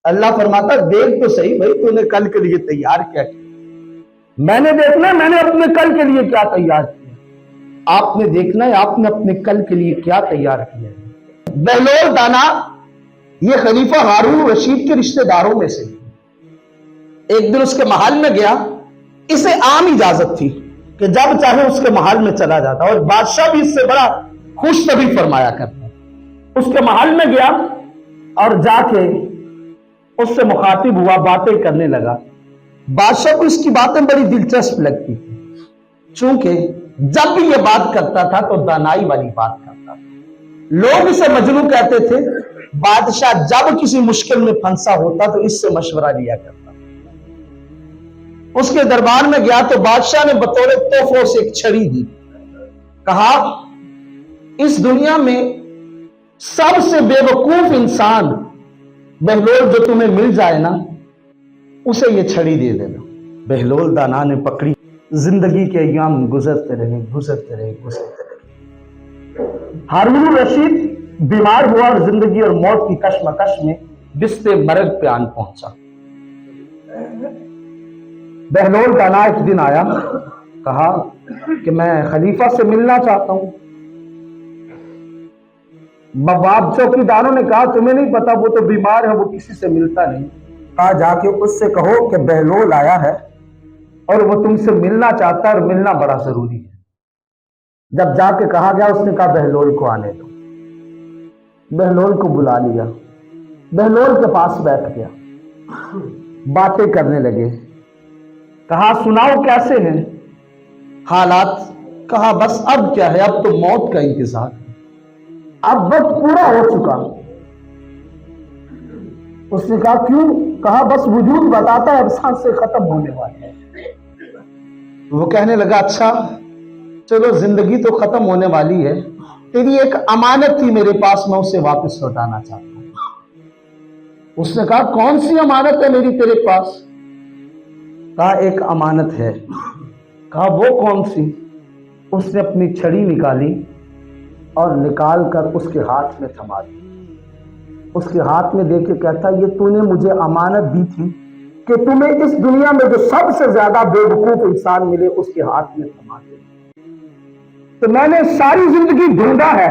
اللہ فرماتا دیکھ تو صحیح بھائی تو نے کل کے لیے تیار کیا کیا؟ میں نے دیکھنا ہے میں نے اپنے کل کے لیے کیا تیار کیا، آپ نے دیکھنا ہے آپ نے اپنے کل کے لیے کیا تیار کیا ہے۔ بہلول دانا یہ خلیفہ ہارون رشید کے رشتہ داروں میں سے ایک دن اس کے محل میں گیا، اسے عام اجازت تھی کہ جب چاہے اس کے محل میں چلا جاتا، اور بادشاہ بھی اس سے بڑا خوش طبی فرمایا کرتا۔ اس کے محل میں گیا اور جا کے اس سے مخاطب ہوا، باتیں کرنے لگا۔ بادشاہ کو اس کی باتیں بڑی دلچسپ لگتی تھی، چونکہ جب بھی یہ بات کرتا تھا تو دانائی والی بات کرتا تھا۔ لوگ اسے مجنون کہتے تھے۔ بادشاہ جب کسی مشکل میں پھنسا ہوتا تو اس سے مشورہ لیا کرتا۔ اس کے دربار میں گیا تو بادشاہ نے بطور تحفے سے ایک چھڑی دی، کہا اس دنیا میں سب سے بے وقوف انسان بہلول جو تمہیں مل جائے نا اسے یہ چھڑی دے دینا۔ بہلول دانا نے پکڑی، زندگی کے ایام گزرتے رہے گزرتے رہے گزرتے رہے۔ ہارون رشید بیمار ہوا اور زندگی اور موت کی کشمکش میں بستر مرگ پہ آن پہنچا۔ بہلول دانا ایک دن آیا، کہا کہ میں خلیفہ سے ملنا چاہتا ہوں۔ بواب چوکیداروں نے کہا تمہیں نہیں پتا وہ تو بیمار ہے، وہ کسی سے ملتا نہیں۔ کہا جا کے اس سے کہو کہ بہلول آیا ہے اور وہ تم سے ملنا چاہتا ہے اور ملنا بڑا ضروری ہے۔ جب جا کے کہا گیا اس نے کہا بہلول کو آنے دو۔ بہلول کو بلا لیا، بہلول کے پاس بیٹھ گیا، باتیں کرنے لگے۔ کہا سناؤ کیسے ہیں حالات؟ کہا بس اب کیا ہے، اب تو موت کا انتظار ہے، اب وقت پورا ہو چکا۔ اس نے کہا کیوں؟ کہا بس وجود بتاتا ہے اب سانسیں ختم ہونے والی ہے۔ وہ کہنے لگا اچھا چلو زندگی تو ختم ہونے والی ہے، تیری ایک امانت تھی میرے پاس، میں اسے واپس لوٹانا چاہتا ہوں۔ اس نے کہا کون سی امانت ہے میری تیرے پاس؟ کہا ایک امانت ہے۔ کہا وہ کون سی؟ اس نے اپنی چھڑی نکالی اور نکال کر اس کے ہاتھ میں تھما دی۔ اس کے ہاتھ میں دے کے کہتا یہ تو نے مجھے امانت دی تھی کہ تمہیں اس دنیا میں جو سب سے زیادہ بے وقوف انسان ملے اس کے ہاتھ میں تھما دے، تو میں نے ساری زندگی ڈھونڈا ہے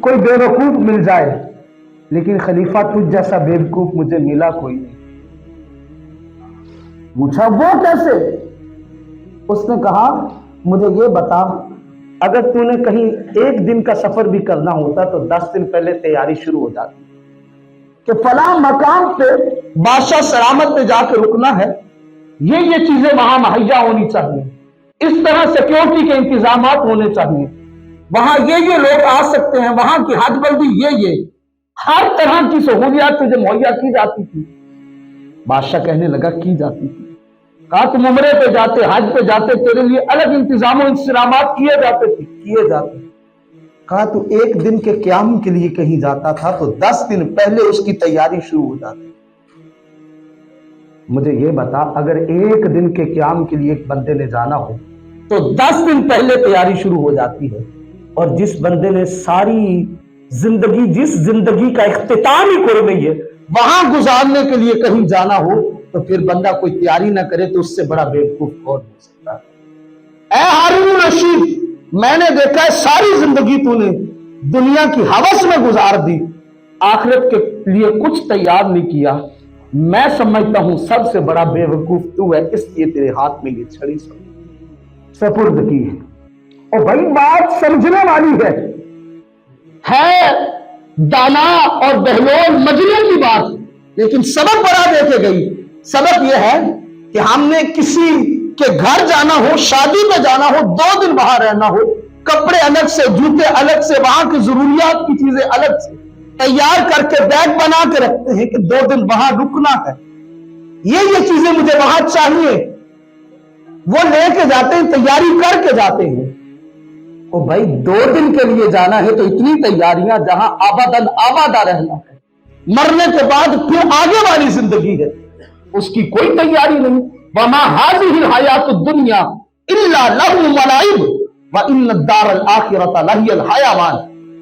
کوئی بے وقوف مل جائے، لیکن خلیفہ تجھ جیسا بے وقوف مجھے ملا کوئی نہیں۔ پوچھا وہ کیسے؟ اس نے کہا مجھے یہ بتا اگر تو نے کہیں ایک دن کا سفر بھی کرنا ہوتا تو 10 دن پہلے تیاری شروع ہو جاتی کہ فلاں مقام پہ بادشاہ سلامت پہ جا کے رکنا ہے، یہ چیزیں وہاں مہیا ہونی چاہیے، اس طرح سیکیورٹی کے انتظامات ہونے چاہیے، وہاں یہ لوگ آ سکتے ہیں، وہاں کی حد بندی یہ ہر طرح کی سہولیات تجھے مہیا کی جاتی تھی۔ بادشاہ کہنے لگا کی جاتی تھی؟ کہا تم عمرے پہ جاتے، حج پہ جاتے، تیرے لیے الگ انتظام و انتظامات کیے جاتے تھے؟ کیے جاتے۔ کہا تو ایک دن کے قیام کے لیے کہیں جاتا تھا تو 10 دن پہلے اس کی تیاری شروع ہو جاتی۔ مجھے یہ بتا اگر ایک دن کے قیام کے لیے ایک بندے نے جانا ہو تو 10 دن پہلے تیاری شروع ہو جاتی ہے، اور جس بندے نے ساری زندگی جس زندگی کا اختتام ہی قرب ہے وہاں گزارنے کے لیے کہیں جانا ہو تو پھر بندہ کوئی تیاری نہ کرے تو اس سے بڑا بیوقوف کون ہو سکتا ہے؟ اے ہارون رشید میں نے دیکھا ہے ساری زندگی تو نے دنیا کی ہوس میں گزار دی، آخرت کے لیے کچھ تیار نہیں کیا، میں سمجھتا ہوں سب سے بڑا بے وقوف تو ہے، اس لیے تیرے ہاتھ میں یہ چھڑی سپرد کی ہے۔ اور بھائی بات سمجھنے والی ہے دانا اور بہلول مجنون کی بات، لیکن سبق بڑا دے کے گئی۔ سبق یہ ہے کہ ہم نے کسی کے گھر جانا ہو، شادی میں جانا ہو، 2 دن وہاں رہنا ہو، کپڑے الگ سے، جوتے الگ سے، وہاں کی ضروریات کی چیزیں الگ سے تیار کر کے بیگ بنا کے رکھتے ہیں کہ 2 دن وہاں رکنا ہے، یہ چیزیں مجھے وہاں چاہیے، وہ لے کے جاتے ہیں، تیاری کر کے جاتے ہیں۔ او بھائی 2 دن کے لیے جانا ہے تو اتنی تیاریاں جہاں آبادن آبادہ رہنا ہے، مرنے کے بعد پھر آگے والی زندگی ہے، اس کی کوئی تیاری نہیں۔ وَمَا هَذِهِ الْحَيَاةُ الدُّنْيَا إِلَّا لَهْوٌ وَلَعِبٌ وَإِنَّ الدَّارَ الْآخِرَةَ لَهِيَ الْحَيَوَانُ۔